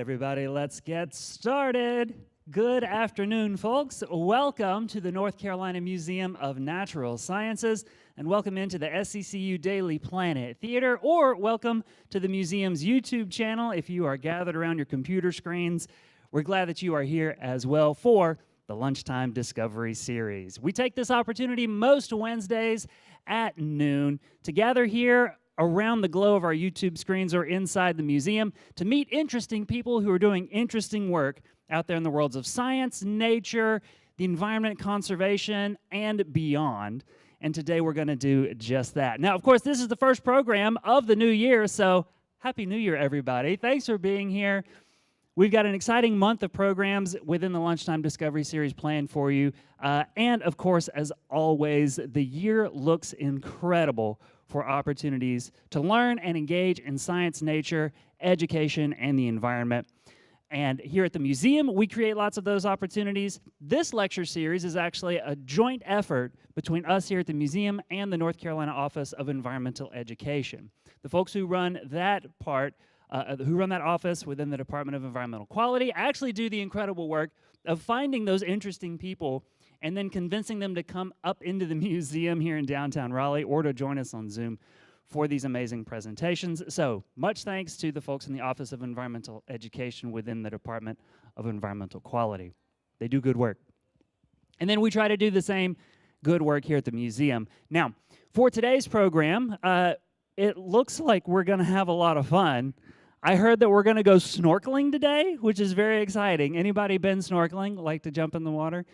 everybody, let's get started. Good afternoon, folks. Welcome to the North Carolina Museum of Natural Sciences, and welcome into the SCCU Daily Planet Theater, or welcome to the museum's YouTube channel if you are gathered around your computer screens. We're glad that you are here as well for the Lunchtime Discovery Series. We take this opportunity most Wednesdays at noon to gather here around the glow of our YouTube screens or inside the museum to meet interesting people who are doing interesting work out there in the worlds of science, nature, the environment, conservation, and beyond. And today we're going to do just that. Now, of course, this is the first program of the new year, so Happy New Year, everybody. Thanks for being here. We've got an exciting month of programs within the Lunchtime Discovery Series planned for you. And, of course, as always, the year looks incredible for opportunities to learn and engage in science, nature, education, and the environment. And here at the museum, we create lots of those opportunities. This lecture series is actually a joint effort between us here at the museum and the North Carolina Office of Environmental Education. The folks who run that office within the Department of Environmental Quality actually do the incredible work of finding those interesting people and then convincing them to come up into the museum here in downtown Raleigh or to join us on Zoom for these amazing presentations. So much thanks to the folks in the Office of Environmental Education within the Department of Environmental Quality. They do good work. And then we try to do the same good work here at the museum. Now, for today's program, it looks like we're going to have a lot of fun. I heard that we're going to go snorkeling today, which is very exciting. Anybody been snorkeling, like to jump in the water?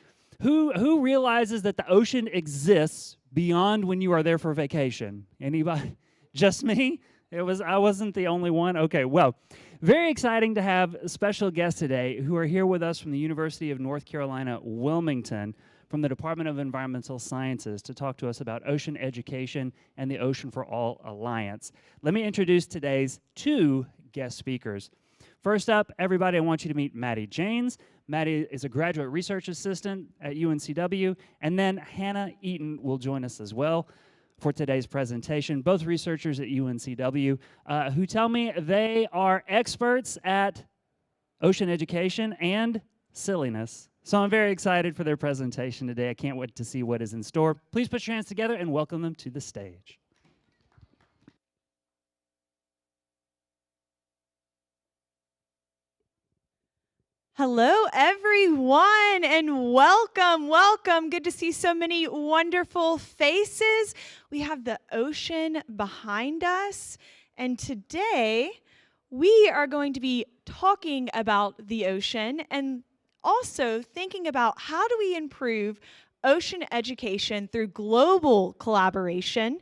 Who realizes that the ocean exists beyond when you are there for vacation? Anybody? Just me? I wasn't the only one? Okay, well, very exciting to have special guests today who are here with us from the University of North Carolina, Wilmington, from the Department of Environmental Sciences to talk to us about ocean education and the Ocean for All Alliance. Let me introduce today's two guest speakers. First up, everybody, I want you to meet Maddy Jaynes. Maddy is a graduate research assistant at UNCW, and then Hannah Eaton will join us as well for today's presentation, both researchers at UNCW, who tell me they are experts at ocean education and silliness. So I'm very excited for their presentation today. I can't wait to see what is in store. Please put your hands together and welcome them to the stage. Hello, everyone, and welcome, welcome. Good to see so many wonderful faces. We have the ocean behind us, and today we are going to be talking about the ocean and also thinking about how do we improve ocean education through global collaboration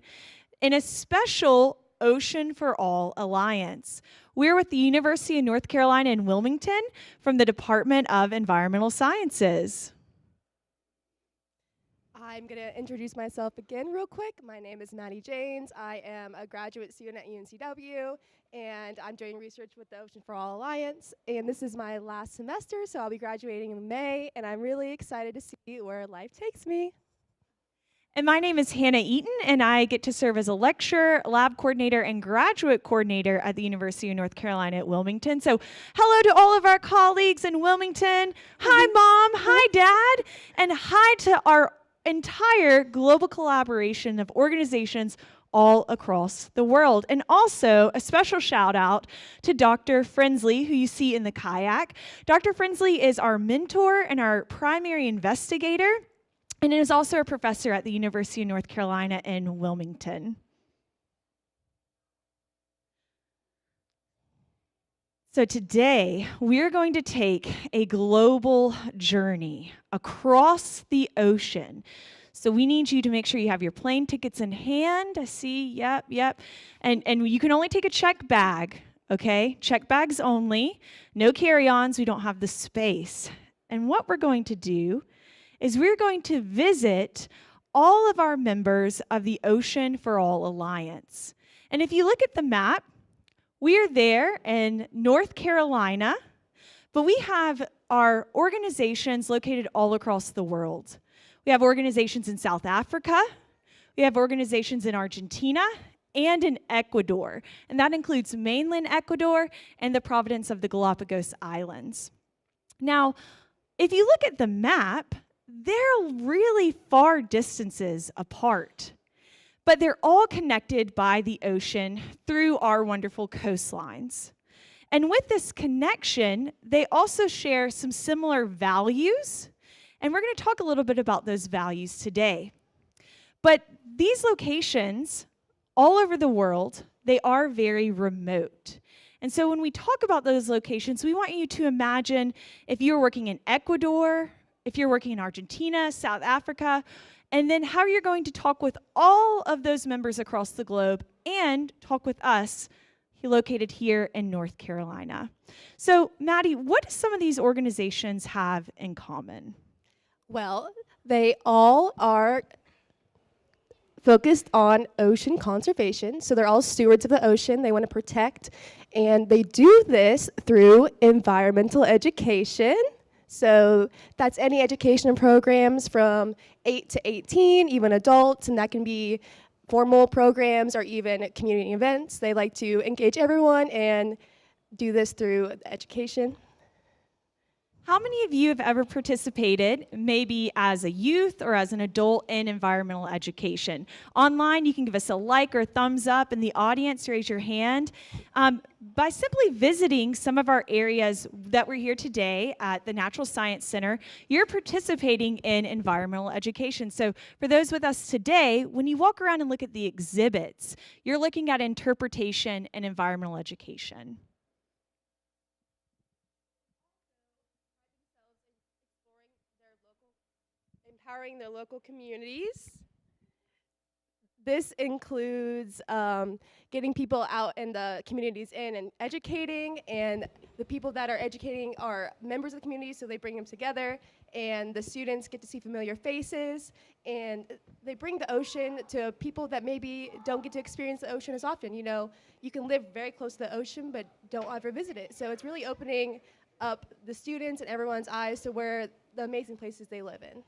in a special Ocean for All Alliance. We're with the University of North Carolina in Wilmington from the Department of Environmental Sciences. I'm going to introduce myself again real quick. My name is Maddy Jaynes. I am a graduate student at UNCW, and I'm doing research with the Ocean for All Alliance. And this is my last semester, so I'll be graduating in May, and I'm really excited to see where life takes me. And my name is Hannah Eaton, and I get to serve as a lecturer, lab coordinator, and graduate coordinator at the University of North Carolina at Wilmington. So hello to all of our colleagues in Wilmington. Hi, Mom. Hi, Dad. And hi to our entire global collaboration of organizations all across the world. And also a special shout out to Dr. Frensley, who you see in the kayak. Dr. Frensley is our mentor and our primary investigator, and is also a professor at the University of North Carolina in Wilmington. So today, we're going to take a global journey across the ocean. So we need you to make sure you have your plane tickets in hand. I see, yep. And you can only take a check bag, okay? Check bags only, no carry-ons, we don't have the space. And what we're going to do is we're going to visit all of our members of the Ocean for All Alliance. And if you look at the map, we are there in North Carolina, but we have our organizations located all across the world. We have organizations in South Africa, we have organizations in Argentina, and in Ecuador. And that includes mainland Ecuador and the province of the Galapagos Islands. Now, if you look at the map, they're really far distances apart, but they're all connected by the ocean through our wonderful coastlines. And with this connection, they also share some similar values, and we're going to talk a little bit about those values today. But these locations, all over the world, they are very remote. And so when we talk about those locations, we want you to imagine if you're working in Ecuador, if you're working in Argentina, South Africa, and then how you're going to talk with all of those members across the globe and talk with us located here in North Carolina. So, Maddy, what do some of these organizations have in common? Well, they all are focused on ocean conservation. So they're all stewards of the ocean they want to protect. And they do this through environmental education. So that's any education programs from 8 to 18, even adults, and that can be formal programs or even community events. They like to engage everyone and do this through education. How many of you have ever participated, maybe as a youth or as an adult, in environmental education? Online, you can give us a like or a thumbs up. In the audience, raise your hand. By simply visiting some of our areas that we're here today at the Natural Science Center, you're participating in environmental education. So for those with us today, when you walk around and look at the exhibits, you're looking at interpretation and environmental education. Empowering their local communities. This includes getting people out in the communities and educating, and the people that are educating are members of the community, so they bring them together, and the students get to see familiar faces, and they bring the ocean to people that maybe don't get to experience the ocean as often. You know, you can live very close to the ocean, but don't ever visit it. So it's really opening up the students and everyone's eyes to where the amazing places they live in.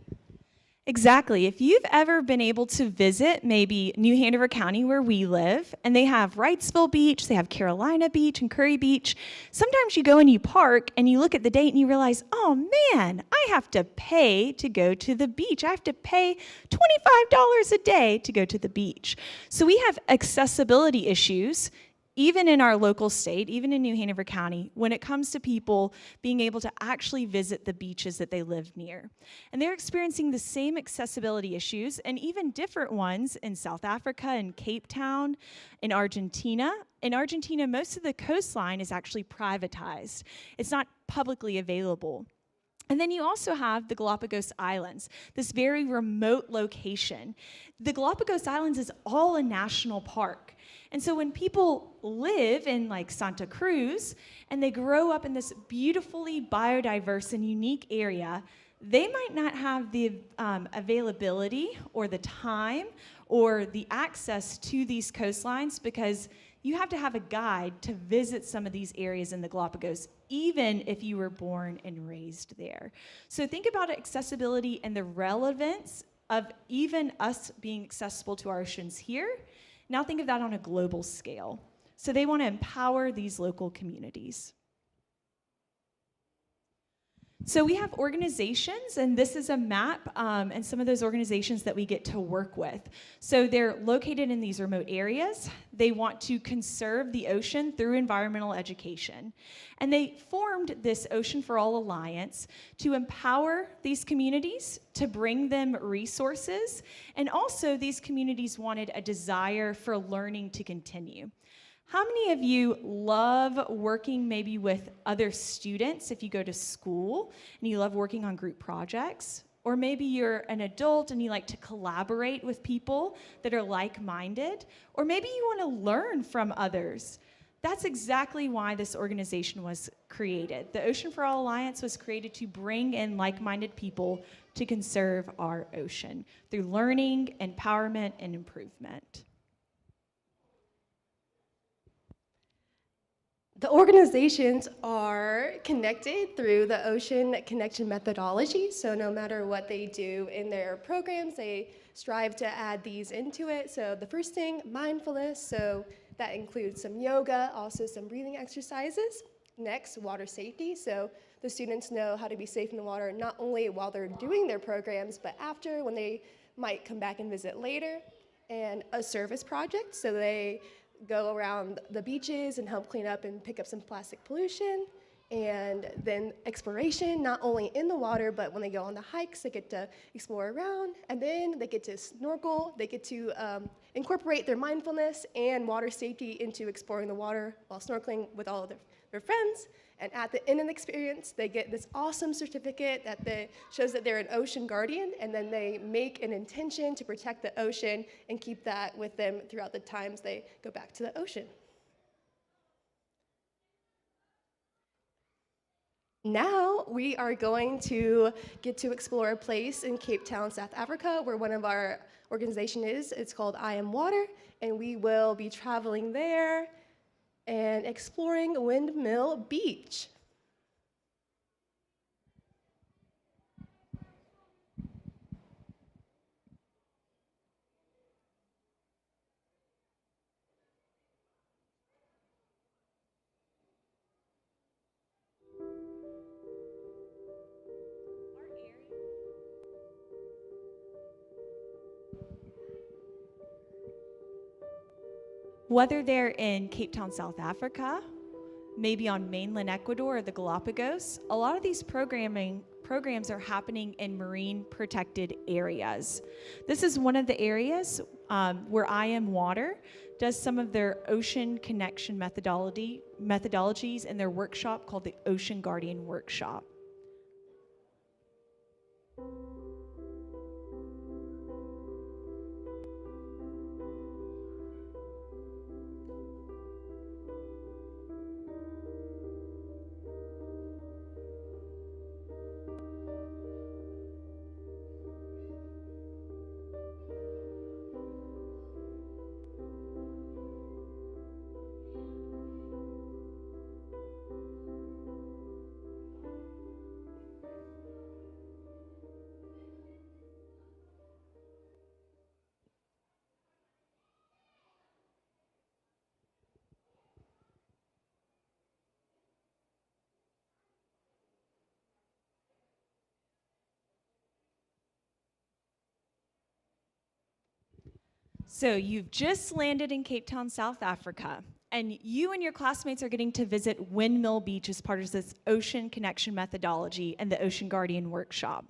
Exactly. If you've ever been able to visit maybe New Hanover County where we live, and they have Wrightsville Beach, they have Carolina Beach and Curry Beach, sometimes you go and you park and you look at the date and you realize, oh man, I have to pay to go to the beach. I have to pay $25 a day to go to the beach. So we have accessibility issues even in our local state, even in New Hanover County, when it comes to people being able to actually visit the beaches that they live near. And they're experiencing the same accessibility issues, and even different ones in South Africa and Cape Town, in Argentina. In Argentina, most of the coastline is actually privatized. It's not publicly available. And then you also have the Galapagos Islands, this very remote location. The Galapagos Islands is all a national park. And so when people live in like Santa Cruz and they grow up in this beautifully biodiverse and unique area, they might not have the availability or the time or the access to these coastlines, because you have to have a guide to visit some of these areas in the Galapagos, even if you were born and raised there. So think about accessibility and the relevance of even us being accessible to our oceans here. Now think of that on a global scale. So they want to empower these local communities. So we have organizations, and this is a map and some of those organizations that we get to work with. So they're located in these remote areas. They want to conserve the ocean through environmental education. And they formed this Ocean for All Alliance to empower these communities, to bring them resources, and also these communities wanted a desire for learning to continue. How many of you love working maybe with other students if you go to school and you love working on group projects? Or maybe you're an adult and you like to collaborate with people that are like-minded? Or maybe you want to learn from others. That's exactly why this organization was created. The Ocean for All Alliance was created to bring in like-minded people to conserve our ocean through learning, empowerment, and improvement. The organizations are connected through the ocean connection methodology. So no matter what they do in their programs, they strive to add these into it. So the first thing, mindfulness. So that includes some yoga, also some breathing exercises. Next, water safety. So the students know how to be safe in the water, not only while they're doing their programs, but after, when they might come back and visit later. And a service project. So they go around the beaches and help clean up and pick up some plastic pollution. And then exploration, not only in the water, but when they go on the hikes, they get to explore around. And then they get to snorkel. They get to incorporate their mindfulness and water safety into exploring the water while snorkeling with all of their friends. And at the end of the experience, they get this awesome certificate that shows that they're an ocean guardian, and then they make an intention to protect the ocean and keep that with them throughout the times they go back to the ocean. Now we are going to get to explore a place in Cape Town, South Africa, where one of our organization is. It's called I Am Water, and we will be traveling there and exploring Windmill Beach. Whether they're in Cape Town, South Africa, maybe on mainland Ecuador or the Galapagos, a lot of these programs are happening in marine protected areas. This is one of the areas where I Am Water does some of their ocean connection methodologies in their workshop called the Ocean Guardian Workshop. So you've just landed in Cape Town, South Africa, and you and your classmates are getting to visit Windmill Beach as part of this Ocean Connection methodology and the Ocean Guardian Workshop.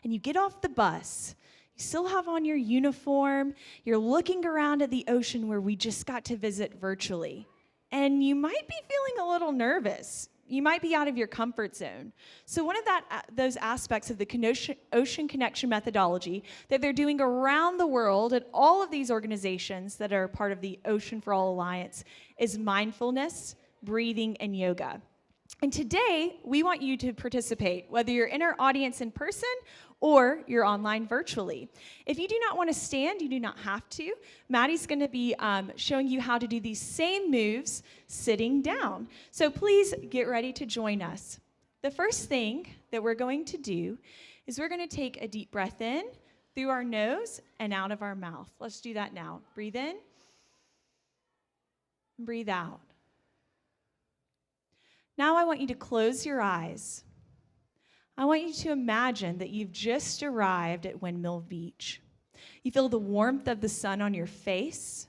And you get off the bus, you still have on your uniform, you're looking around at the ocean where we just got to visit virtually, and you might be feeling a little nervous. You might be out of your comfort zone. So one of those aspects of the Ocean Connection methodology that they're doing around the world at all of these organizations that are part of the Ocean for All Alliance is mindfulness, breathing, and yoga. And today, we want you to participate, whether you're in our audience in person or you're online virtually. If you do not want to stand, you do not have to. Maddy's going to be showing you how to do these same moves sitting down. So please get ready to join us. The first thing that we're going to do is we're going to take a deep breath in through our nose and out of our mouth. Let's do that now. Breathe in. Breathe out. Now I want you to close your eyes. I want you to imagine that you've just arrived at Windmill Beach. You feel the warmth of the sun on your face.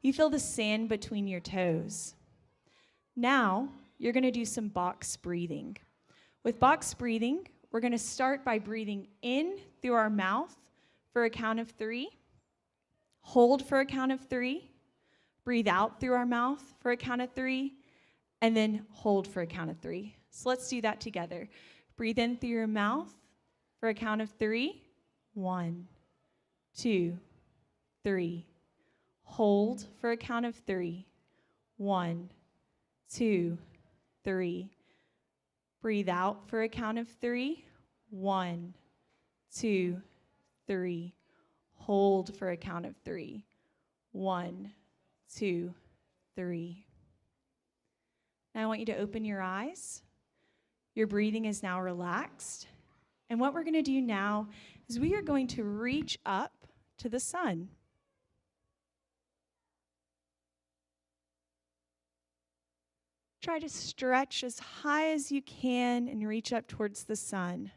You feel the sand between your toes. Now, you're going to do some box breathing. With box breathing, we're going to start by breathing in through our mouth for a count of 3. Hold for a count of 3. Breathe out through our mouth for a count of 3. And then hold for a count of 3. So let's do that together. Breathe in through your mouth for a count of 3. 1, 2, 3. Hold for a count of 3. 1, 2, 3. Breathe out for a count of 3. 1, 2, 3. Hold for a count of 3. 1, 2, 3. Now I want you to open your eyes. Your breathing is now relaxed. And what we're going to do now is we are going to reach up to the sun. Try to stretch as high as you can and reach up towards the sun.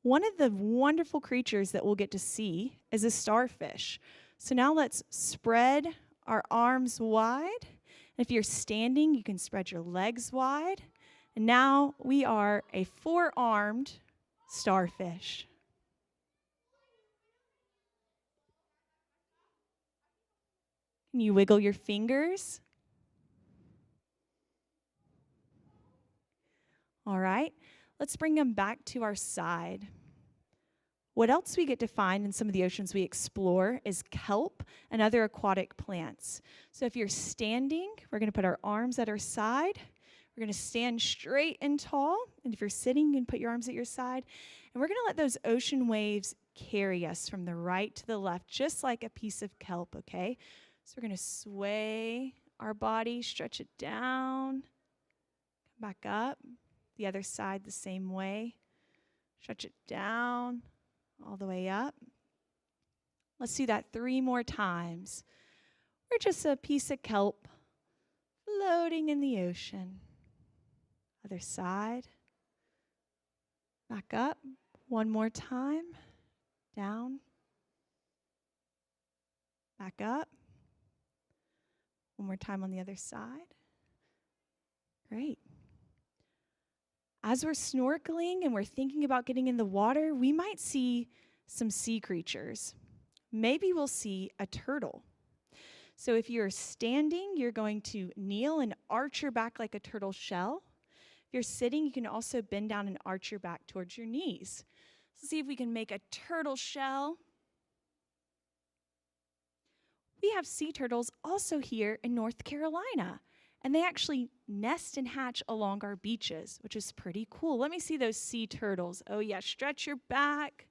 One of the wonderful creatures that we'll get to see is a starfish. So now let's spread our arms wide. And if you're standing, you can spread your legs wide. And now we are a four-armed starfish. Can you wiggle your fingers? All right, let's bring them back to our side. What else we get to find in some of the oceans we explore is kelp and other aquatic plants. So if you're standing, we're going to put our arms at our side. We're going to stand straight and tall. And if you're sitting, you can put your arms at your side. And we're going to let those ocean waves carry us from the right to the left, just like a piece of kelp, okay? So we're going to sway our body, stretch it down, come back up. The other side the same way. Stretch it down, all the way up. Let's do that 3 more times. We're just a piece of kelp floating in the ocean. Other side. Back up. 1 more time. Down. Back up. 1 more time on the other side. Great. As we're snorkeling and we're thinking about getting in the water, we might see some sea creatures. Maybe we'll see a turtle. So if you're standing, you're going to kneel and arch your back like a turtle shell. If you're sitting, you can also bend down and arch your back towards your knees. So see if we can make a turtle shell. We have sea turtles also here in North Carolina. And they actually nest and hatch along our beaches, which is pretty cool. Let me see those sea turtles. Oh, yeah, stretch your back.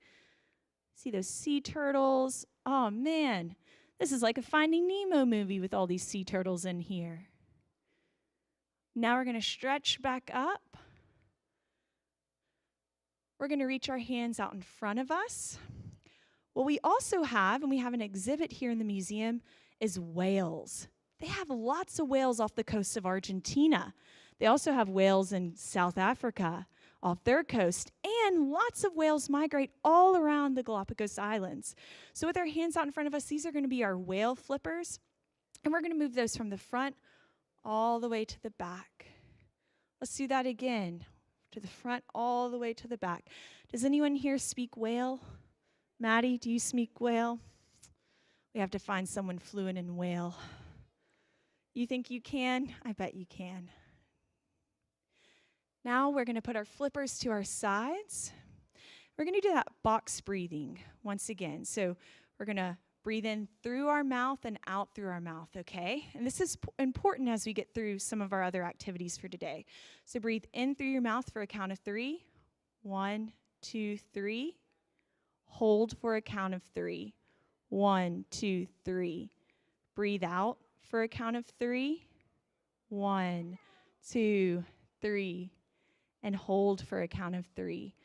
See those sea turtles. Oh, man, this is like a Finding Nemo movie with all these sea turtles in here. Now we're going to stretch back up. We're going to reach our hands out in front of us. What we also have, and we have an exhibit here in the museum, is whales. They have lots of whales off the coast of Argentina. They also have whales in South Africa off their coast, and lots of whales migrate all around the Galapagos Islands. So with our hands out in front of us, these are going to be our whale flippers, and we're going to move those from the front all the way to the back. Let's do that again. To the front, all the way to the back. Does anyone here speak whale? Maddy, do you speak whale? We have to find someone fluent in whale. You think you can? I bet you can. Now we're going to put our flippers to our sides. We're going to do that box breathing once again. So we're going to breathe in through our mouth and out through our mouth, okay? And this is important as we get through some of our other activities for today. So breathe in through your mouth for a count of 3. 1, 2, 3. Hold for a count of 3. 1, 2, 3. Breathe out for a count of 3. 1, 2, 3. And hold for a count of 3.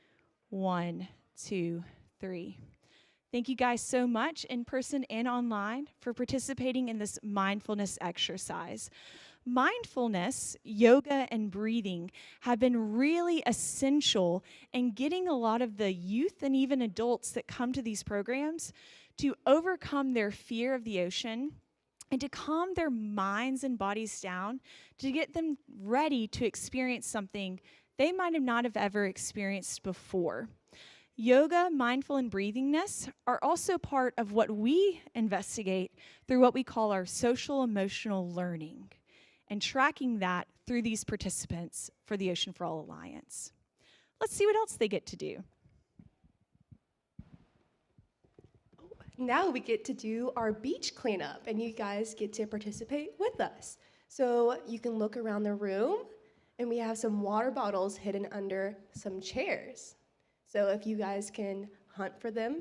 1, 2, 3. Thank you guys so much in person and online for participating in this mindfulness exercise. Mindfulness, yoga, and breathing have been really essential in getting a lot of the youth and even adults that come to these programs to overcome their fear of the ocean and to calm their minds and bodies down, to get them ready to experience something they might have not have ever experienced before. Yoga, mindful, and breathingness are also part of what we investigate through what we call our social emotional learning, and tracking that through these participants for the Ocean for All Alliance. Let's see what else they get to do. Now we get to do our beach cleanup, and you guys get to participate with us. So you can look around the room, and we have some water bottles hidden under some chairs. So if you guys can hunt for them.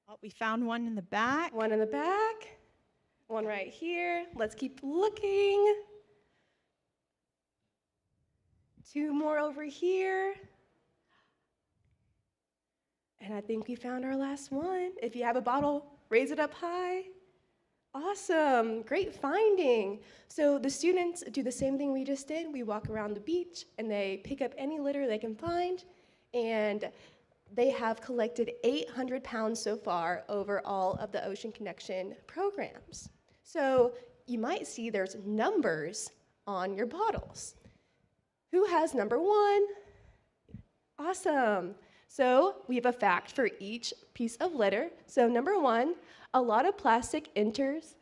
Oh, we found one in the back. One in the back, one right here. Let's keep looking. 2 more over here. And I think we found our last one. If you have a bottle, raise it up high. Awesome, great finding. So the students do the same thing we just did. We walk around the beach and they pick up any litter they can find, and they have collected 800 pounds so far over all of the Ocean Connection programs. So you might see there's numbers on your bottles. Who has number 1? Awesome. So we have a fact for each piece of litter. So number 1, a lot of plastic enters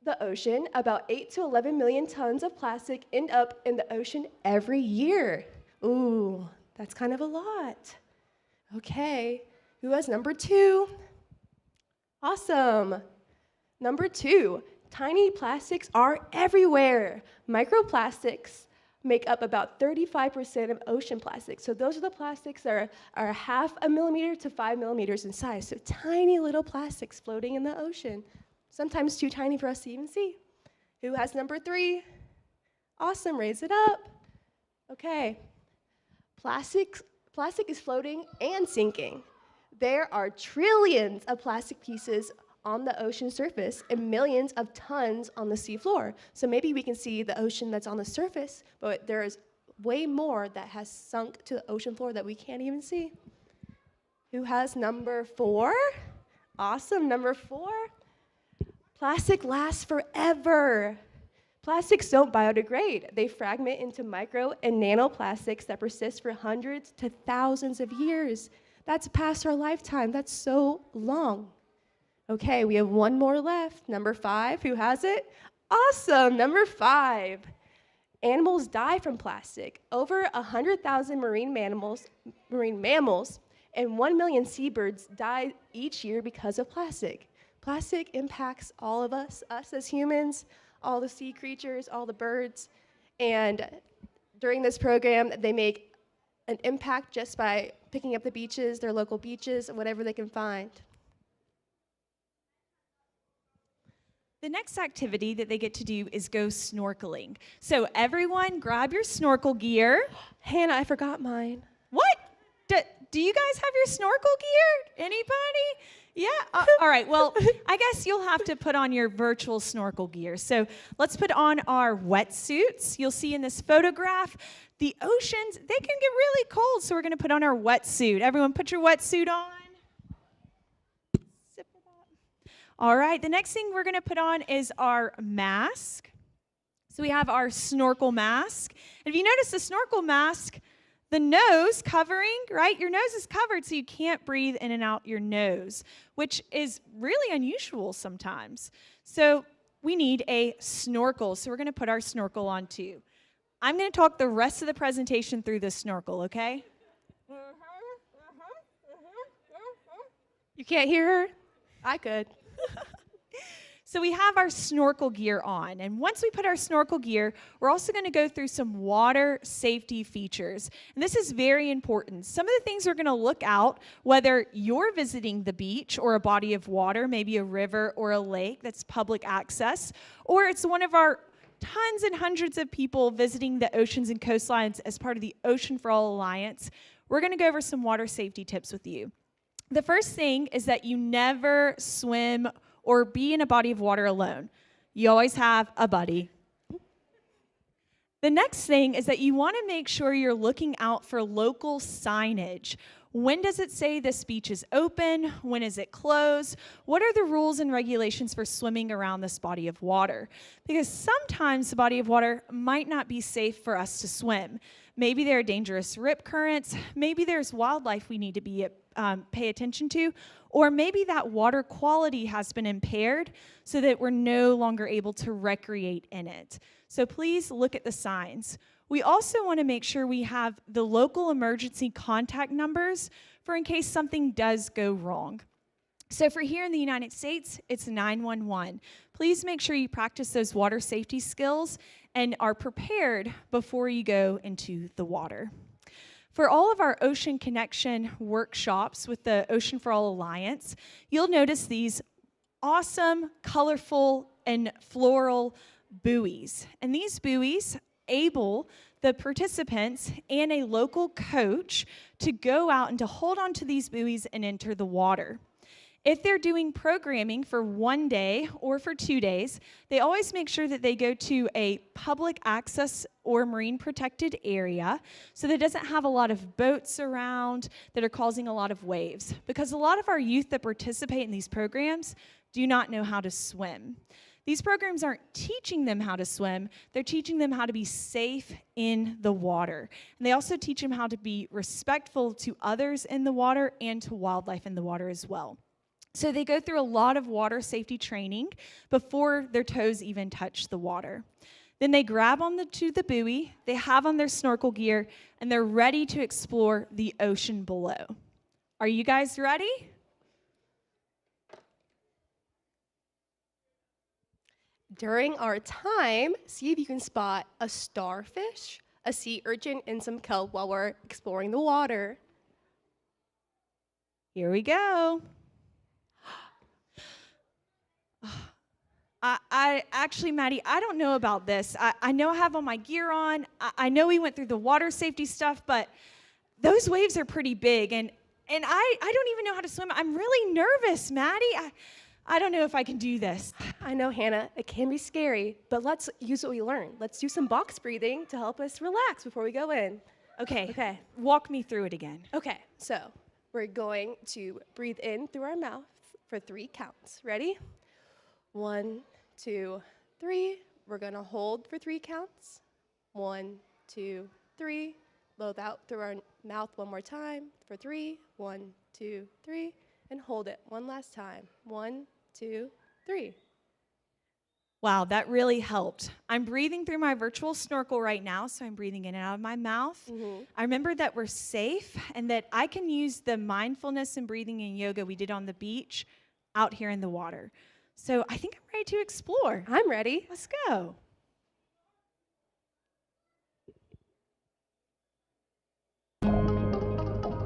the ocean. About 8 to 11 million tons of plastic end up in the ocean every year. Ooh, that's kind of a lot. Okay, who has number 2? Awesome. Number 2, tiny plastics are everywhere. Microplastics make up about 35% of ocean plastics. So those are the plastics that are 0.5 millimeter to 5 millimeters in size. So tiny little plastics floating in the ocean. Sometimes too tiny for us to even see. Who has number 3? Awesome, raise it up. Okay, plastic is floating and sinking. There are trillions of plastic pieces on the ocean surface and millions of tons on the seafloor. So maybe we can see the ocean that's on the surface, but there is way more that has sunk to the ocean floor that we can't even see. Who has number 4? Awesome, number 4. Plastic lasts forever. Plastics don't biodegrade. They fragment into micro and nanoplastics that persist for hundreds to thousands of years. That's past our lifetime. That's so long. Okay, we have 1 more left. Number 5, who has it? Awesome, number 5. Animals die from plastic. Over 100,000 marine mammals, and 1 million seabirds die each year because of plastic. Plastic impacts all of us as humans, all the sea creatures, all the birds, and during this program, they make an impact just by picking up the beaches, their local beaches, whatever they can find. The next activity that they get to do is go snorkeling. So everyone grab your snorkel gear. Hannah, I forgot mine. What? Do you guys have your snorkel gear? Anybody? Yeah? All right, well, I guess you'll have to put on your virtual snorkel gear. So let's put on our wetsuits. You'll see in this photograph, the oceans, they can get really cold, so we're going to put on our wetsuit. Everyone put your wetsuit on. All right, the next thing we're going to put on is our mask. So we have our snorkel mask. And if you notice the snorkel mask, the nose covering, right? Your nose is covered so you can't breathe in and out your nose, which is really unusual sometimes. So we need a snorkel. So we're going to put our snorkel on too. I'm going to talk the rest of the presentation through this snorkel, okay? You can't hear her? I could. So we have our snorkel gear on, and once we put our snorkel gear, we're also going to go through some water safety features, and this is very important. Some of the things we're going to look out, whether you're visiting the beach or a body of water, maybe a river or a lake that's public access, or it's one of our tons and hundreds of people visiting the oceans and coastlines as part of the Ocean for All Alliance, we're going to go over some water safety tips with you. The first thing is that you never swim or be in a body of water alone. You always have a buddy. The next thing is that you want to make sure you're looking out for local signage. When does it say this beach is open? When is it closed? What are the rules and regulations for swimming around this body of water? Because sometimes the body of water might not be safe for us to swim. Maybe there are dangerous rip currents. Maybe there's wildlife we need to pay attention to. Or maybe that water quality has been impaired so that we're no longer able to recreate in it. So please look at the signs. We also want to make sure we have the local emergency contact numbers for in case something does go wrong. So for here in the United States, it's 911. Please make sure you practice those water safety skills and are prepared before you go into the water. For all of our Ocean Connection workshops with the Ocean for All Alliance, you'll notice these awesome, colorful, and floral buoys. And these buoys able the participants and a local coach to go out and to hold on to these buoys and enter the water. If they're doing programming for 1 day or for 2 days, they always make sure that they go to a public access or marine protected area so that it doesn't have a lot of boats around that are causing a lot of waves. Because a lot of our youth that participate in these programs do not know how to swim. These programs aren't teaching them how to swim, they're teaching them how to be safe in the water. And they also teach them how to be respectful to others in the water and to wildlife in the water as well. So they go through a lot of water safety training before their toes even touch the water. Then they grab to the buoy, they have on their snorkel gear, and they're ready to explore the ocean below. Are you guys ready? During our time, see if you can spot a starfish, a sea urchin, and some kelp while we're exploring the water. Here we go. I actually, Maddie, I don't know about this. I know I have all my gear on. I know we went through the water safety stuff, but those waves are pretty big, and I don't even know how to swim. I'm really nervous, Maddie. I don't know if I can do this. I know, Hannah, it can be scary, but let's use what we learned. Let's do some box breathing to help us relax before we go in. Okay. Walk me through it again. Okay, so we're going to breathe in through our mouth for 3 counts. Ready? 1, 2, 3. We're gonna hold for 3 counts. 1, 2, 3. Blow out through our mouth one more time for 3. 1, 2, 3. And hold it one last time. 1, 2, 3. Wow, that really helped. I'm breathing through my virtual snorkel right now, so I'm breathing in and out of my mouth. I remember that we're safe and that I can use the mindfulness and breathing and yoga we did on the beach out here in the water. So I think I'm ready to explore. I'm ready. Let's go.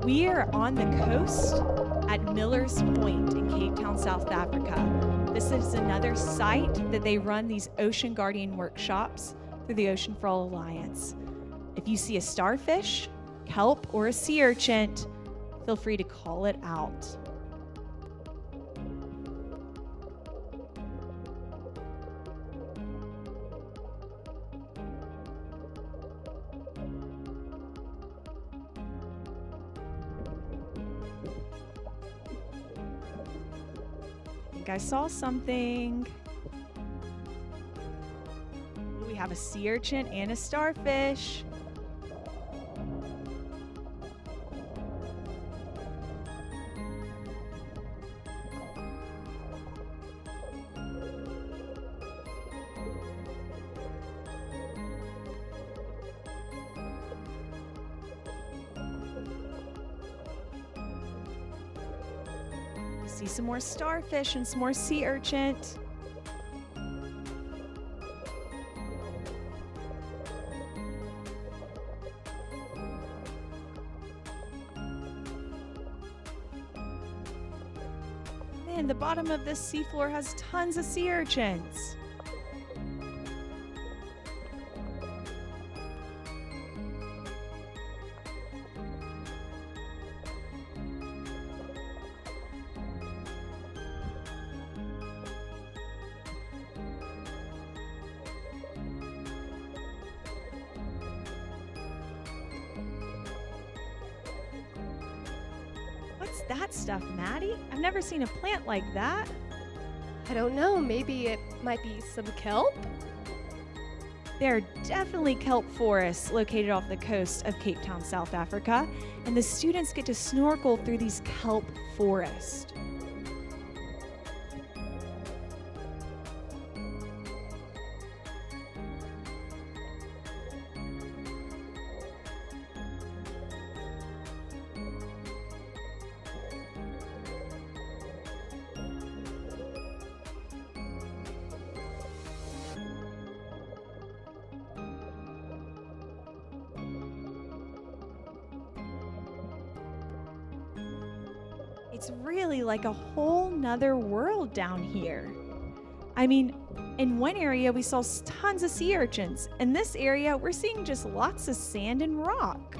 We are on the coast at Miller's Point in Cape Town, South Africa. This is another site that they run these ocean guardian workshops through the Ocean for All Alliance. If you see a starfish, kelp, or a sea urchin, feel free to call it out. I saw something. We have a sea urchin and a starfish. See some more starfish and some more sea urchin. Man, the bottom of this seafloor has tons of sea urchins. What's that stuff, Maddie? I've never seen a plant like that. I don't know, maybe it might be some kelp? There are definitely kelp forests located off the coast of Cape Town, South Africa, and the students get to snorkel through these kelp forests. It's really like a whole nother world down here. I mean, in one area, we saw tons of sea urchins. In this area, we're seeing just lots of sand and rock.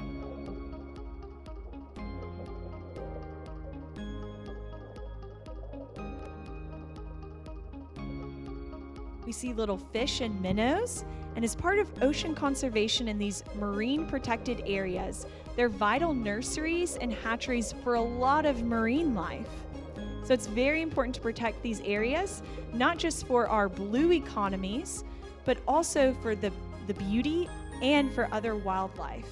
We see little fish and minnows, and as part of ocean conservation in these marine protected areas, they're vital nurseries and hatcheries for a lot of marine life. So it's very important to protect these areas, not just for our blue economies, but also for the beauty and for other wildlife.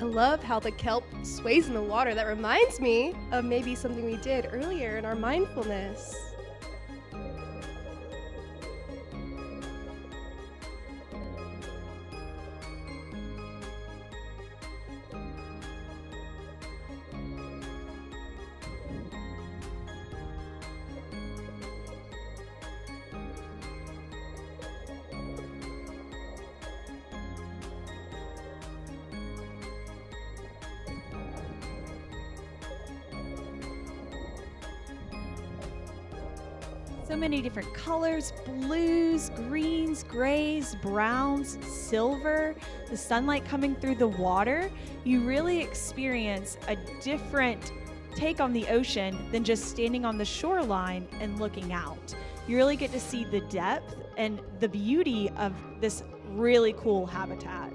I love how the kelp sways in the water. That reminds me of maybe something we did earlier in our mindfulness. So many different colors, blues, greens, grays, browns, silver, the sunlight coming through the water. You really experience a different take on the ocean than just standing on the shoreline and looking out. You really get to see the depth and the beauty of this really cool habitat.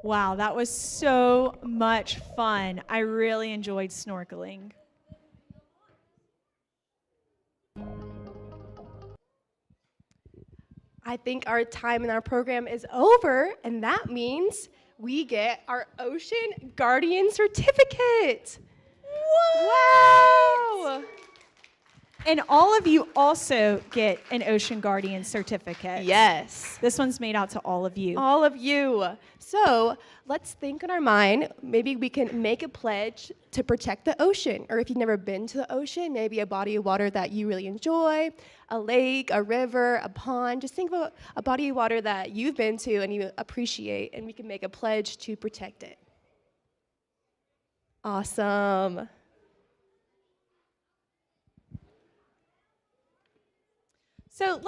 Wow, that was so much fun. I really enjoyed snorkeling. I think our time in our program is over, and that means we get our Ocean Guardian certificate. Wow! And all of you also get an Ocean Guardian certificate. Yes. This one's made out to all of you. All of you. So let's think in our mind, maybe we can make a pledge to protect the ocean. Or if you've never been to the ocean, maybe a body of water that you really enjoy, a lake, a river, a pond. Just think about a body of water that you've been to and you appreciate, and we can make a pledge to protect it. Awesome. So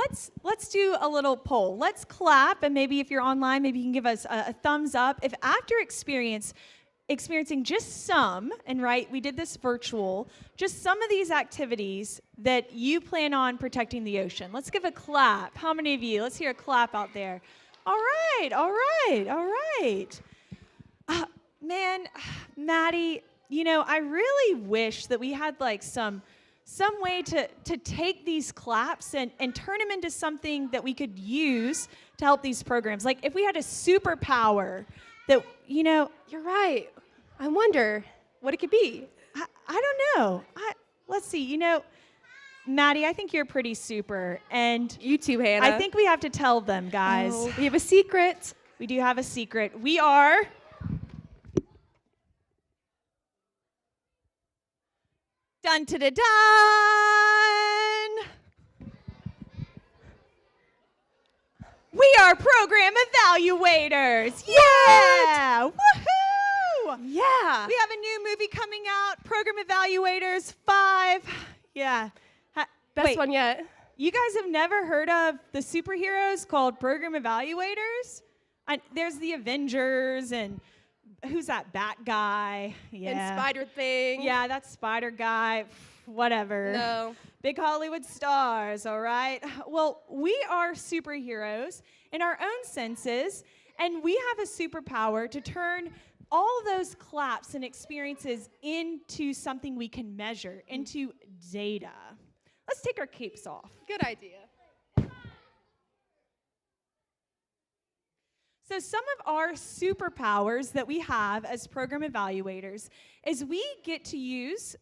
let's do a little poll. Let's clap, and maybe if you're online, maybe you can give us a thumbs up. If after experiencing just some, and right, we did this virtual, just some of these activities that you plan on protecting the ocean. Let's give a clap. How many of you? Let's hear a clap out there. All right, all right, all right. Man, Maddie, you know, I really wish that we had like some way to take these claps and turn them into something that we could use to help these programs. Like if we had a superpower that, you know. You're right. I wonder what it could be. I don't know. Let's see. You know, Maddie, I think you're pretty super. And you too, Hannah. I think we have to tell them, guys. Oh, we have a secret. We do have a secret. We are dun to da dun. We are program evaluators. Yeah! Woohoo! Yeah. We have a new movie coming out, Program Evaluators 5. Yeah. Best Wait, one yet. you guys have never heard of the superheroes called Program Evaluators? There's the Avengers and who's that bat guy? Yeah. And Spider Thing. Yeah, that Spider guy. Whatever. No. Big Hollywood stars, all right? Well, we are superheroes in our own senses, And we have a superpower to turn all of those claps and experiences into something we can measure, into data. Let's take our capes off. Good idea. So some of our superpowers that we have as program evaluators is we get to use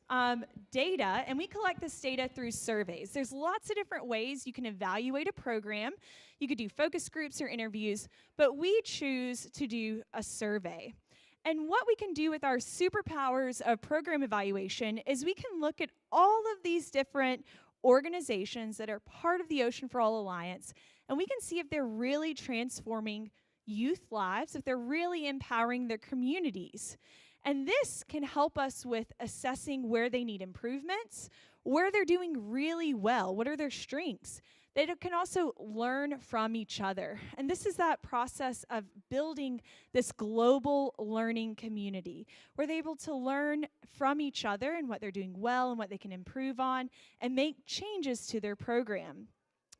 data, and we collect this data through surveys. There's lots of different ways you can evaluate a program. You could do focus groups or interviews, but we choose to do a survey. And what we can do with our superpowers of program evaluation is we can look at all of these different organizations that are part of the Ocean for All Alliance, and we can see if they're really transforming youth lives, if they're really empowering their communities. And this can help us with assessing where they need improvements, where they're doing really well, what are their strengths. They can also learn from each other. And this is that process of building this global learning community where they're able to learn from each other and what they're doing well and what they can improve on and make changes to their program.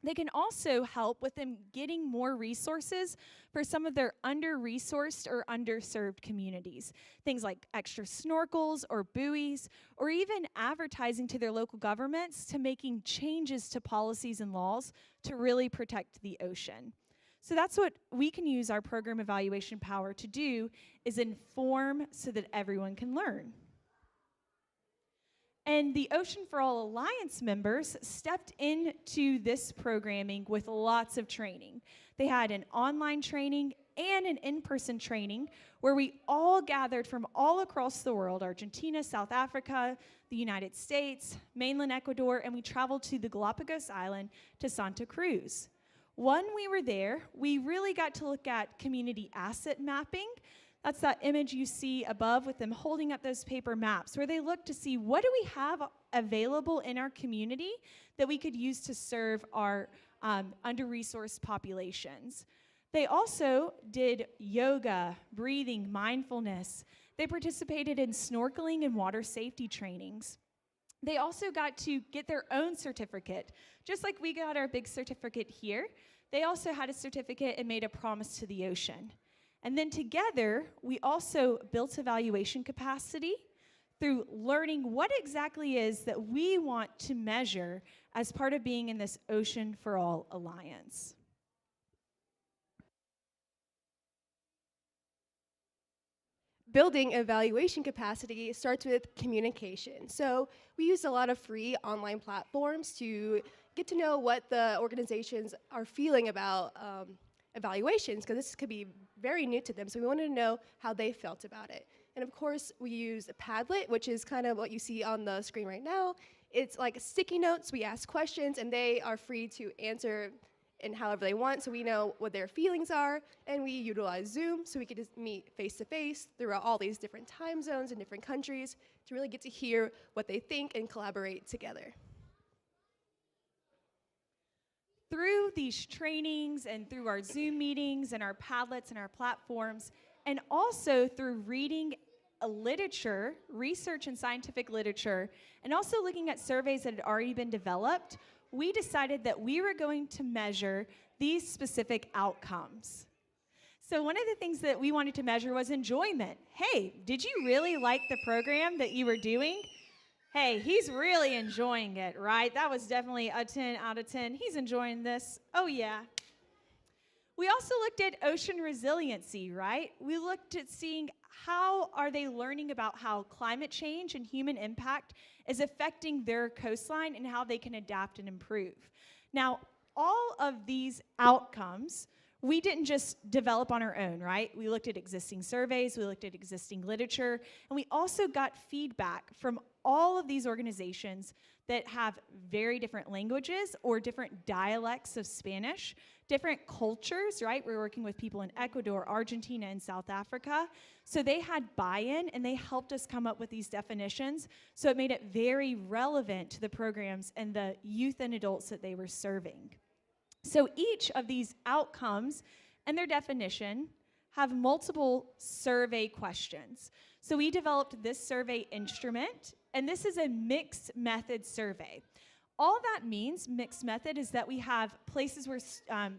They can also help with them getting more resources for some of their under-resourced or underserved communities. Things like extra snorkels or buoys, or even advertising to their local governments to making changes to policies and laws to really protect the ocean. So that's what we can use our program evaluation power to do, is inform so that everyone can learn. And the Ocean for All Alliance members stepped into this programming with lots of training. They had an online training and an in-person training where we all gathered from all across the world, Argentina, South Africa, the United States, mainland Ecuador, and we traveled to the Galapagos Island to Santa Cruz. When we were there, we really got to look at community asset mapping. That's that image you see above with them holding up those paper maps where they look to see what do we have available in our community that we could use to serve our under-resourced populations. They also did yoga, breathing, mindfulness. They participated in snorkeling and water safety trainings. They also got to get their own certificate. Just like we got our big certificate here, they also had a certificate and made a promise to the ocean. And then together, we also built evaluation capacity through learning what exactly is that we want to measure as part of being in this Ocean for All Alliance. Building evaluation capacity starts with communication. So we use a lot of free online platforms to get to know what the organizations are feeling about evaluations, because this could be very new to them, so we wanted to know how they felt about it. And of course, we use Padlet, which is kind of what you see on the screen right now. It's like sticky notes. We ask questions, and they are free to answer in however they want, so we know what their feelings are. And we utilize Zoom, so we could just meet face-to-face throughout all these different time zones in different countries to really get to hear what they think and collaborate together. Through these trainings and through our Zoom meetings and our Padlets and our platforms, and also through reading literature, research and scientific literature, and also looking at surveys that had already been developed, we decided that we were going to measure these specific outcomes. So one of the things that we wanted to measure was enjoyment. Hey, did you really like the program that you were doing? Hey, he's really enjoying it, right? That was definitely a 10 out of 10. He's enjoying this. Oh, yeah. We also looked at ocean resiliency, right? We looked at seeing how are they learning about how climate change and human impact is affecting their coastline and how they can adapt and improve. Now, all of these outcomes we didn't just develop on our own, right? We looked at existing surveys, we looked at existing literature, and we also got feedback from all of these organizations that have very different languages or different dialects of Spanish, different cultures, right? We're working with people in Ecuador, Argentina, and South Africa. So they had buy-in, and they helped us come up with these definitions. So it made it very relevant to the programs and the youth and adults that they were serving. So each of these outcomes and their definition have multiple survey questions. So we developed this survey instrument, and this is a mixed method survey. All that means, mixed method, is that we have places where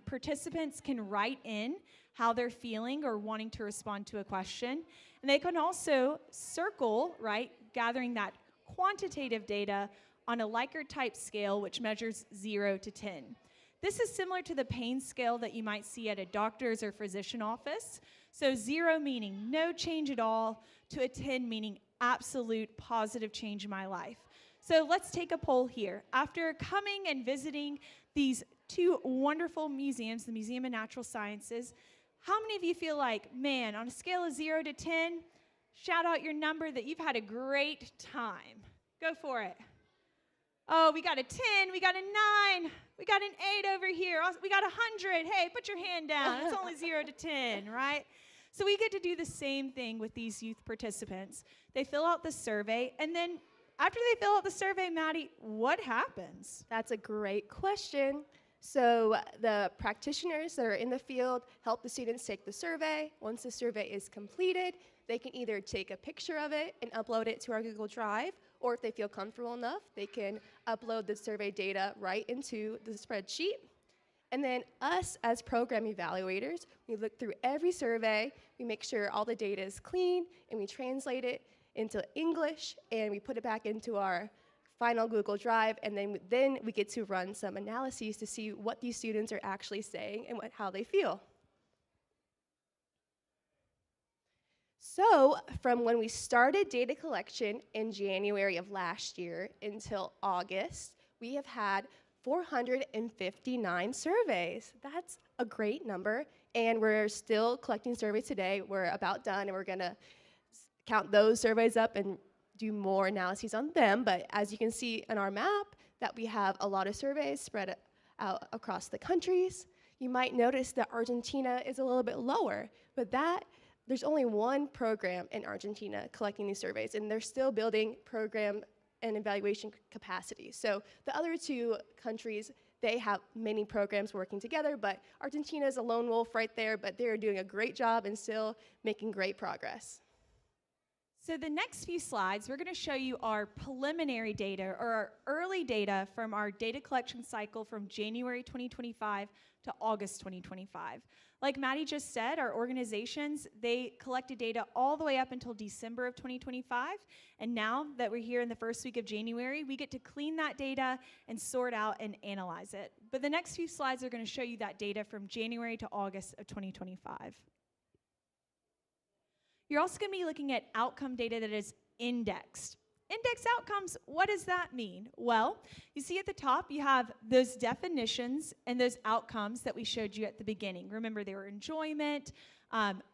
participants can write in how they're feeling or wanting to respond to a question. And they can also circle, right, gathering that quantitative data on a Likert type scale, which measures 0 to 10. This is similar to the pain scale that you might see at a doctor's or physician office. So 0 meaning no change at all, to a 10 meaning absolute positive change in my life. So let's take a poll here. After coming and visiting these two wonderful museums, the Museum of Natural Sciences, how many of you feel like, man, on a scale of 0 to 10, shout out your number that you've had a great time? Go for it. Oh, we got a 10, we got a 9, we got an 8 over here, we got 100. Hey, put your hand down. It's only 0 to 10, right? So we get to do the same thing with these youth participants. They fill out the survey, and then after they fill out the survey, Maddie, what happens? That's a great question. So the practitioners that are in the field help the students take the survey. Once the survey is completed, they can either take a picture of it and upload it to our Google Drive, or if they feel comfortable enough, they can upload the survey data right into the spreadsheet. And then us as program evaluators, we look through every survey, we make sure all the data is clean, and we translate it into English, and we put it back into our final Google Drive, and then we get to run some analyses to see what these students are actually saying and how they feel. So from when we started data collection in January of last year until August, we have had 459 surveys. That's a great number, and we're still collecting surveys today. We're about done, and we're gonna count those surveys up and do more analyses on them. But as you can see on our map, that we have a lot of surveys spread out across the countries. You might notice that Argentina is a little bit lower, but there's only one program in Argentina collecting these surveys, and they're still building program and evaluation capacity. So the other two countries, they have many programs working together, but Argentina is a lone wolf right there, but they're doing a great job and still making great progress. So the next few slides, we're going to show you our preliminary data, or our early data from our data collection cycle from January 2025 to August 2025. Like Maddie just said, our organizations, they collected data all the way up until December of 2025, and now that we're here in the first week of January, we get to clean that data and sort out and analyze it. But the next few slides are going to show you that data from January to August of 2025. You're also going to be looking at outcome data that is indexed. Index outcomes, what does that mean? Well, you see at the top, you have those definitions and those outcomes that we showed you at the beginning. Remember, they were enjoyment,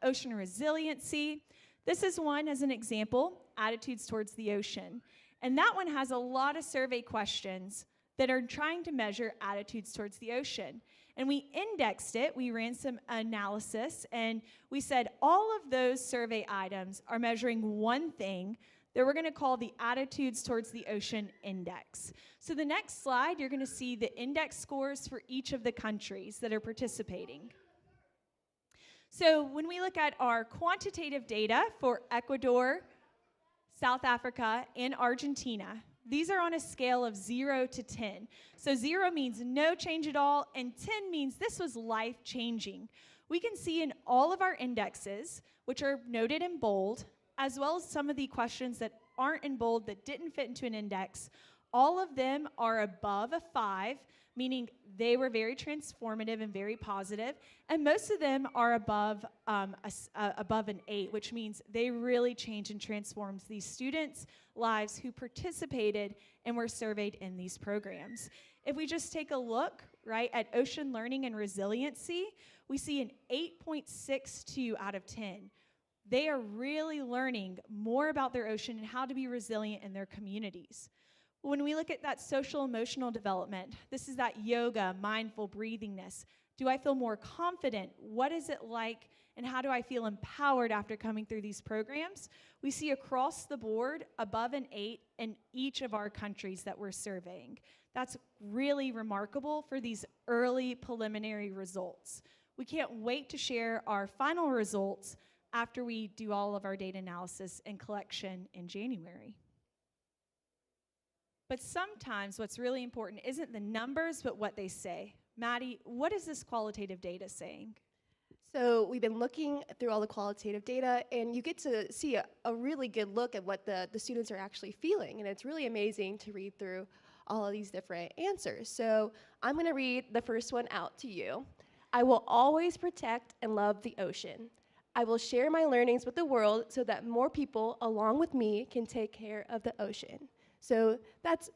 ocean resiliency. This is one as an example, attitudes towards the ocean. And that one has a lot of survey questions that are trying to measure attitudes towards the ocean. And we indexed it, we ran some analysis, and we said all of those survey items are measuring one thing that we're going to call the attitudes towards the ocean index. So the next slide, you're going to see the index scores for each of the countries that are participating. So when we look at our quantitative data for Ecuador, South Africa, and Argentina, these are on a scale of 0 to 10. So 0 means no change at all, and 10 means this was life-changing. We can see in all of our indexes, which are noted in bold, as well as some of the questions that aren't in bold that didn't fit into an index, all of them are above a 5, meaning they were very transformative and very positive, and most of them are above an 8, which means they really changed and transformed these students' lives who participated and were surveyed in these programs. If we just take a look, right, at ocean learning and resiliency, we see an 8.62 out of 10. They are really learning more about their ocean and how to be resilient in their communities. When we look at that social emotional development, this is that yoga, mindful breathingness. Do I feel more confident? What is it like? And how do I feel empowered after coming through these programs? We see across the board above an 8 in each of our countries that we're surveying. That's really remarkable for these early preliminary results. We can't wait to share our final results after we do all of our data analysis and collection in January. But sometimes what's really important isn't the numbers, but what they say. Maddie, what is this qualitative data saying? So we've been looking through all the qualitative data, and you get to see a really good look at what the students are actually feeling. And it's really amazing to read through all of these different answers. So I'm going to read the first one out to you. I will always protect and love the ocean. I will share my learnings with the world so that more people, along with me, can take care of the ocean. So that's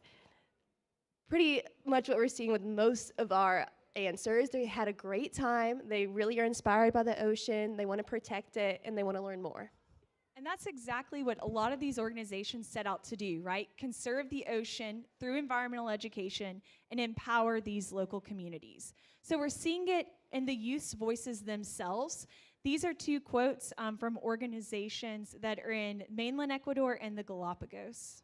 pretty much what we're seeing with most of our answers. They had a great time. They really are inspired by the ocean. They want to protect it, and they want to learn more. And that's exactly what a lot of these organizations set out to do, right? Conserve the ocean through environmental education and empower these local communities. So we're seeing it in the youth's voices themselves. These are two quotes from organizations that are in mainland Ecuador and the Galapagos.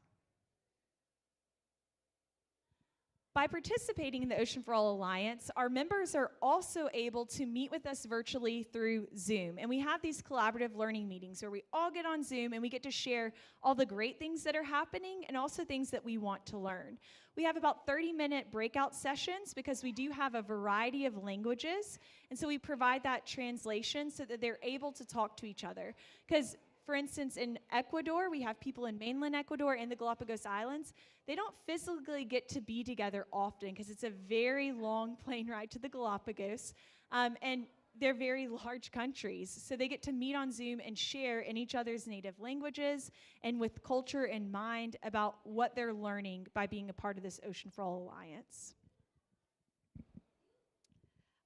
By participating in the Ocean for All Alliance, our members are also able to meet with us virtually through Zoom. And we have these collaborative learning meetings where we all get on Zoom and we get to share all the great things that are happening and also things that we want to learn. We have about 30-minute breakout sessions because we do have a variety of languages. And so we provide that translation so that they're able to talk to each other. Because for instance, in Ecuador, we have people in mainland Ecuador and the Galapagos Islands. They don't physically get to be together often because it's a very long plane ride to the Galapagos, and they're very large countries. So they get to meet on Zoom and share in each other's native languages and with culture in mind about what they're learning by being a part of this Ocean for All Alliance.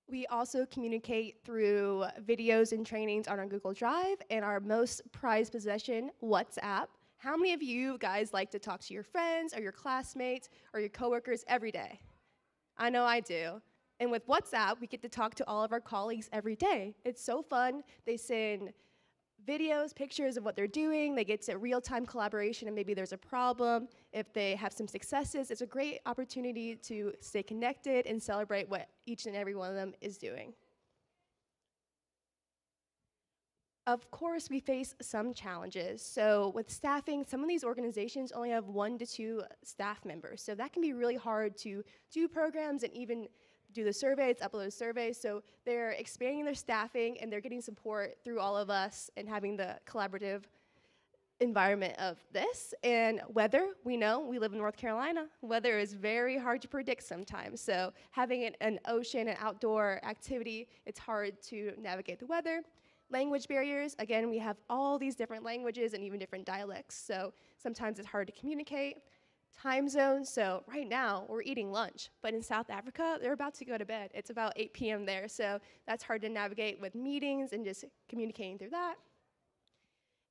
We also communicate through videos and trainings on our Google Drive and our most prized possession, WhatsApp. How many of you guys like to talk to your friends or your classmates or your coworkers every day? I know I do. And with WhatsApp, we get to talk to all of our colleagues every day. It's so fun. They send videos, pictures of what they're doing. They get to real-time collaboration, and maybe there's a problem. If they have some successes, it's a great opportunity to stay connected and celebrate what each and every one of them is doing. Of course, we face some challenges. So with staffing, some of these organizations only have 1 to 2 staff members. So that can be really hard to do programs and even do the surveys, upload surveys. So they're expanding their staffing and they're getting support through all of us and having the collaborative environment of this. And weather, we know, we live in North Carolina. Weather is very hard to predict sometimes. So having an ocean and outdoor activity, it's hard to navigate the weather. Language barriers, again, we have all these different languages and even different dialects. So sometimes it's hard to communicate. Time zones, so right now we're eating lunch, but in South Africa, they're about to go to bed. It's about 8 p.m. there, so that's hard to navigate with meetings and just communicating through that.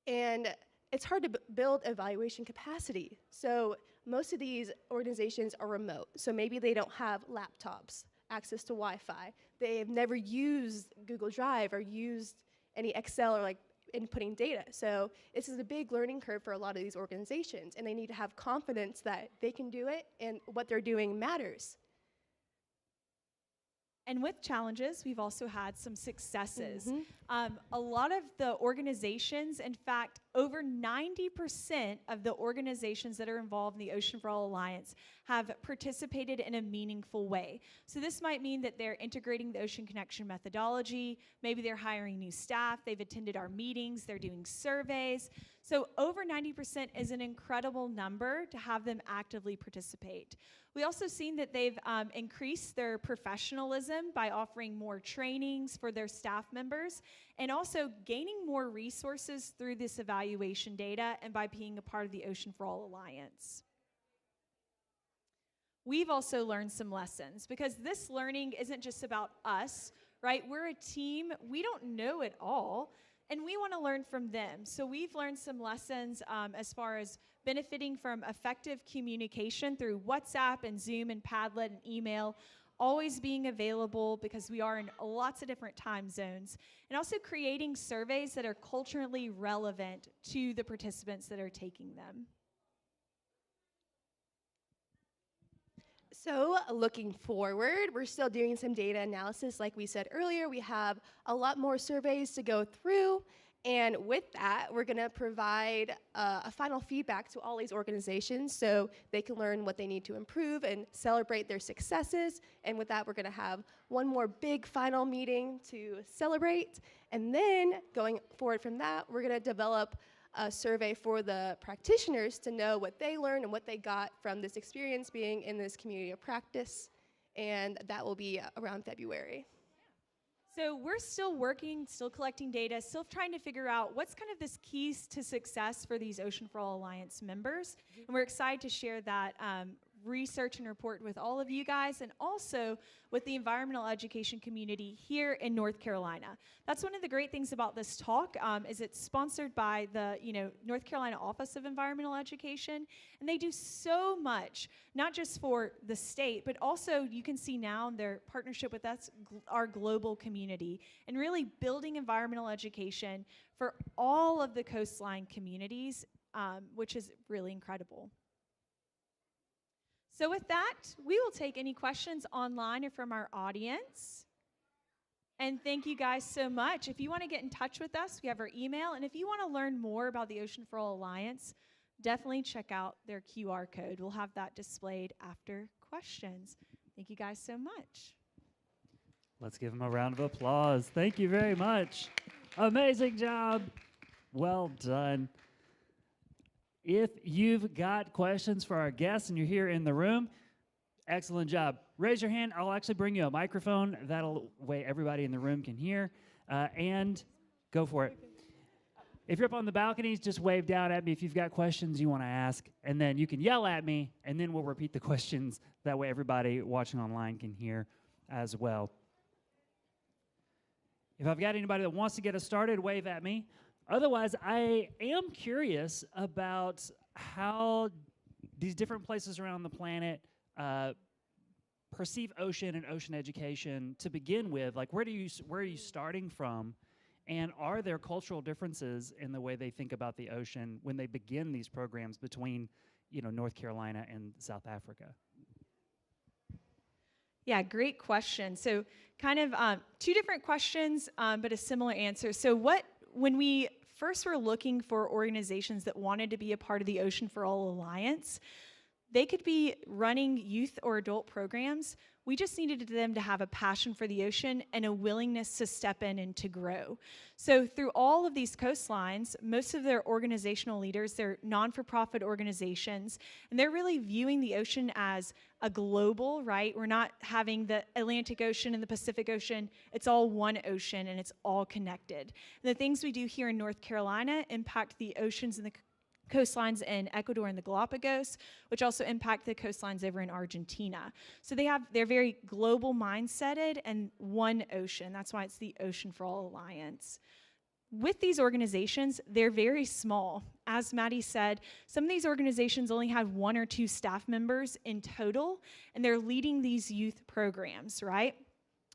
And it's hard to build evaluation capacity. So most of these organizations are remote, so maybe they don't have laptops, access to Wi-Fi. They've never used Google Drive or used any Excel or like inputting data. So this is a big learning curve for a lot of these organizations, and they need to have confidence that they can do it and what they're doing matters. And with challenges, we've also had some successes. A lot of the organizations, in fact, over 90% of the organizations that are involved in the Ocean for All Alliance have participated in a meaningful way. So this might mean that they're integrating the Ocean Connection methodology, maybe they're hiring new staff, they've attended our meetings, they're doing surveys. So over 90% is an incredible number to have them actively participate. We also seen that they've increased their professionalism by offering more trainings for their staff members and also gaining more resources through this evaluation data and by being a part of the Ocean for All Alliance. We've also learned some lessons because this learning isn't just about us, right? We're a team. We don't know it all. And we want to learn from them. So we've learned some lessons as far as benefiting from effective communication through WhatsApp and Zoom and Padlet and email, always being available because we are in lots of different time zones, and also creating surveys that are culturally relevant to the participants that are taking them. So looking forward, we're still doing some data analysis. Like we said earlier, we have a lot more surveys to go through, And with that, we're going to provide a final feedback to all these organizations so they can learn what they need to improve and celebrate their successes. And with that, we're going to have one more big final meeting to celebrate. And then going forward from that, we're going to develop a survey for the practitioners to know what they learned and what they got from this experience being in this community of practice. And that will be around February. So we're still working, still collecting data, still trying to figure out what's kind of this keys to success for these Ocean for All Alliance members. And we're excited to share that research and report with all of you guys, and also with the environmental education community here in North Carolina. That's one of the great things about this talk, is it's sponsored by the North Carolina Office of Environmental Education, and they do so much, not just for the state, but also you can see now in their partnership with us, our global community, and really building environmental education for all of the coastline communities, which is really incredible. So with that, we will take any questions online or from our audience. And thank you guys so much. If you want to get in touch with us, we have our email. And if you want to learn more about the Ocean for All Alliance, definitely check out their QR code. We'll have that displayed after questions. Thank you guys so much. Let's give them a round of applause. Thank you very much. Amazing job. Well done. If you've got questions for our guests and you're here in the room, excellent job. Raise your hand. I'll actually bring you a microphone. That'll way everybody in the room can hear. And go for it. If you're up on the balconies, just wave down at me if you've got questions you want to ask. And then you can yell at me, and then we'll repeat the questions. That way everybody watching online can hear as well. If I've got anybody that wants to get us started, wave at me. Otherwise, I am curious about how these different places around the planet perceive ocean and ocean education to begin with. Like, where are you starting from? And are there cultural differences in the way they think about the ocean when they begin these programs between, North Carolina and South Africa? Yeah, great question. So kind of two different questions, but a similar answer. So when we first were looking for organizations that wanted to be a part of the Ocean for All Alliance, they could be running youth or adult programs. We just needed them to have a passion for the ocean and a willingness to step in and to grow. So through all of these coastlines, most of their organizational leaders, they're non-for-profit organizations, and they're really viewing the ocean as a global, right? We're not having the Atlantic Ocean and the Pacific Ocean. It's all one ocean, and it's all connected. And the things we do here in North Carolina impact the oceans and the coastlines in Ecuador and the Galapagos, which also impact the coastlines over in Argentina. So they're very global mindseted and one ocean. That's why it's the Ocean for All Alliance. With these organizations, they're very small. As Maddy said, some of these organizations only have 1 or 2 staff members in total, and they're leading these youth programs, right?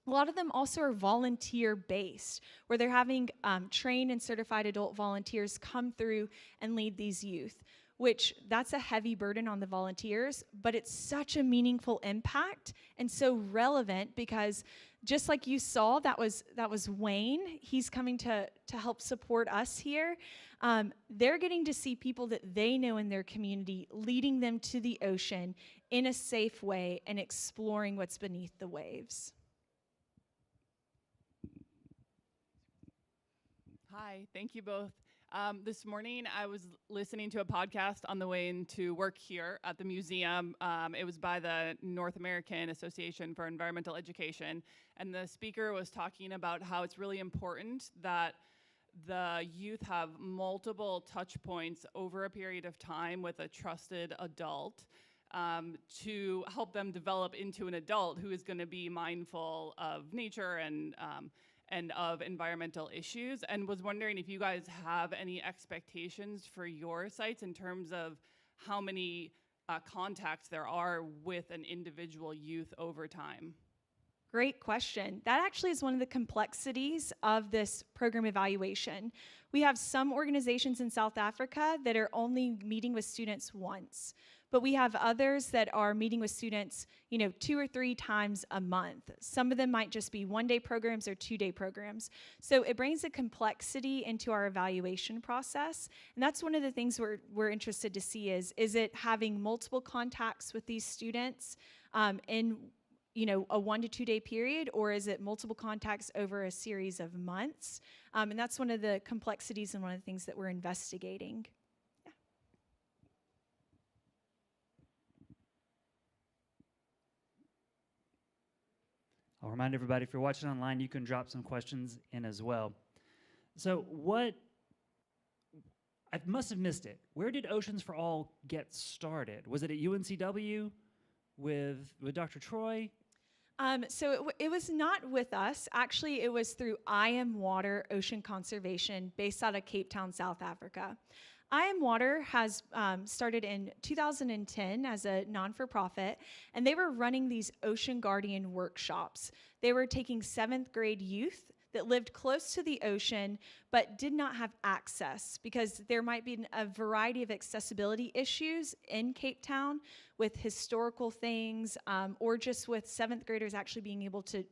A lot of them also are volunteer-based, where they're having trained and certified adult volunteers come through and lead these youth, which that's a heavy burden on the volunteers, but it's such a meaningful impact and so relevant because just like you saw, that was Wayne. He's coming to help support us here. They're getting to see people that they know in their community, leading them to the ocean in a safe way and exploring what's beneath the waves. Hi, thank you both. This morning I was listening to a podcast on the way into work here at the museum. It was by the North American Association for Environmental Education, and the speaker was talking about how it's really important that the youth have multiple touch points over a period of time with a trusted adult to help them develop into an adult who is going to be mindful of nature and of environmental issues, and was wondering if you guys have any expectations for your sites in terms of how many contacts there are with an individual youth over time. Great question. That actually is one of the complexities of this program evaluation. We have some organizations in South Africa that are only meeting with students once. but we have others that are meeting with students, 2 or 3 times a month. Some of them might just be 1-day programs or 2-day programs. So it brings a complexity into our evaluation process, and that's one of the things we're interested to see is it having multiple contacts with these students in a 1 to 2 day period, or is it multiple contacts over a series of months? And that's one of the complexities and one of the things that we're investigating. Yeah. I'll remind everybody, if you're watching online, you can drop some questions in as well. So I must have missed it. Where did Oceans for All get started? Was it at UNCW with Dr. Troy? So it was not with us. Actually, it was through I Am Water Ocean Conservation based out of Cape Town, South Africa. I Am Water has started in 2010 as a non-for-profit, and they were running these Ocean Guardian workshops. They were taking 7th grade youth that lived close to the ocean but did not have access because there might be a variety of accessibility issues in Cape Town with historical things or just with 7th graders actually being able to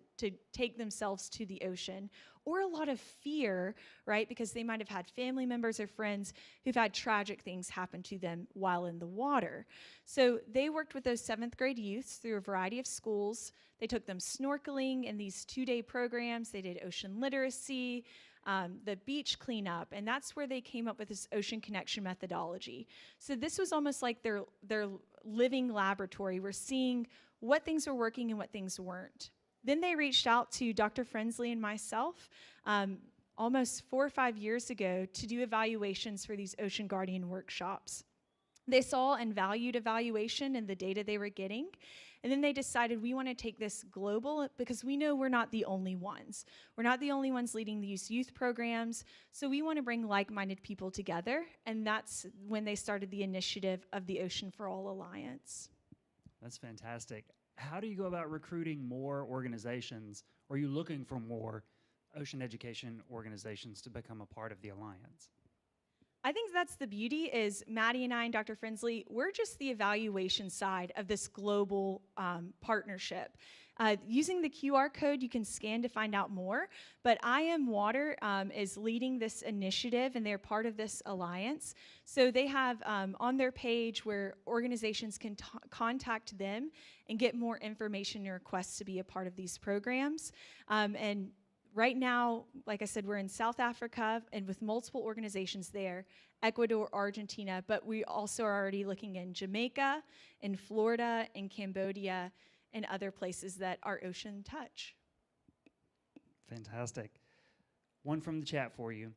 take themselves to the ocean, or a lot of fear, right? Because they might have had family members or friends who've had tragic things happen to them while in the water. So they worked with those 7th grade youths through a variety of schools. They took them snorkeling in these 2-day programs. They did ocean literacy, the beach cleanup, and that's where they came up with this ocean connection methodology. So this was almost like their living laboratory. We're seeing what things were working and what things weren't. Then they reached out to Dr. Frensley and myself almost 4 or 5 years ago to do evaluations for these Ocean Guardian workshops. They saw and valued evaluation and the data they were getting, and then they decided we want to take this global because we know we're not the only ones. We're not the only ones leading these youth programs, so we want to bring like-minded people together, and that's when they started the initiative of the Ocean for All Alliance. That's fantastic. How do you go about recruiting more organizations? Or are you looking for more ocean education organizations to become a part of the Alliance? I think that's the beauty is Maddy and I and Dr. Frensley, we're just the evaluation side of this global partnership. Using the QR code, you can scan to find out more, but I Am Water is leading this initiative, and they're part of this alliance. So they have on their page where organizations can contact them and get more information and requests to be a part of these programs. And right now, like I said, we're in South Africa and with multiple organizations there, Ecuador, Argentina, but we also are already looking in Jamaica, in Florida, in Cambodia, and other places that our ocean touch. Fantastic. One from the chat for you.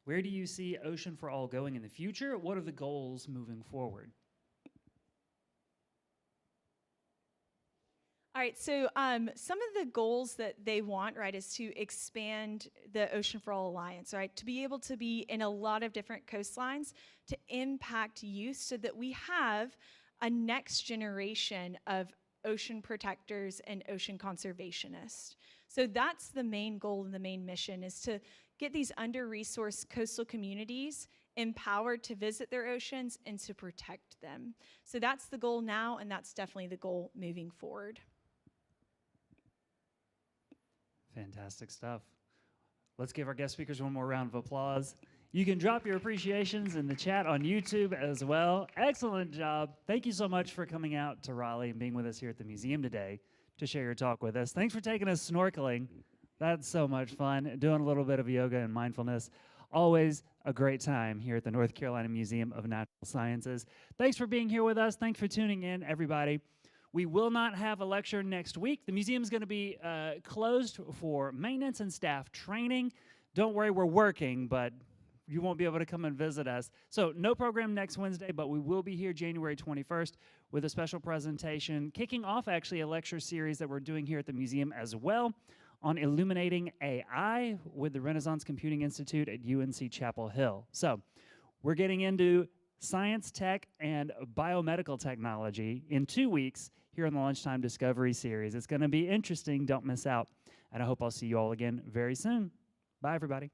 Where do you see Ocean for All going in the future? What are the goals moving forward? All right, so some of the goals that they want, right, is to expand the Ocean for All Alliance, right, to be able to be in a lot of different coastlines, to impact youth so that we have a next generation of ocean protectors and ocean conservationists. So that's the main goal and the main mission is to get these under-resourced coastal communities empowered to visit their oceans and to protect them. So that's the goal now, and that's definitely the goal moving forward. Fantastic stuff. Let's give our guest speakers one more round of applause. You can drop your appreciations in the chat on YouTube as well. Excellent job. Thank you so much for coming out to Raleigh and being with us here at the museum today to share your talk with us. Thanks for taking us snorkeling. That's so much fun. Doing a little bit of yoga and mindfulness. Always a great time here at the North Carolina Museum of Natural Sciences. Thanks for being here with us. Thanks for tuning in, everybody. We will not have a lecture next week. The museum is going to be closed for maintenance and staff training. Don't worry, we're working, but you won't be able to come and visit us. So no program next Wednesday, but we will be here January 21st with a special presentation, kicking off actually a lecture series that we're doing here at the museum as well on illuminating AI with the Renaissance Computing Institute at UNC Chapel Hill. So we're getting into science, tech, and biomedical technology in 2 weeks here on the Lunchtime Discovery Series. It's going to be interesting. Don't miss out. And I hope I'll see you all again very soon. Bye, everybody.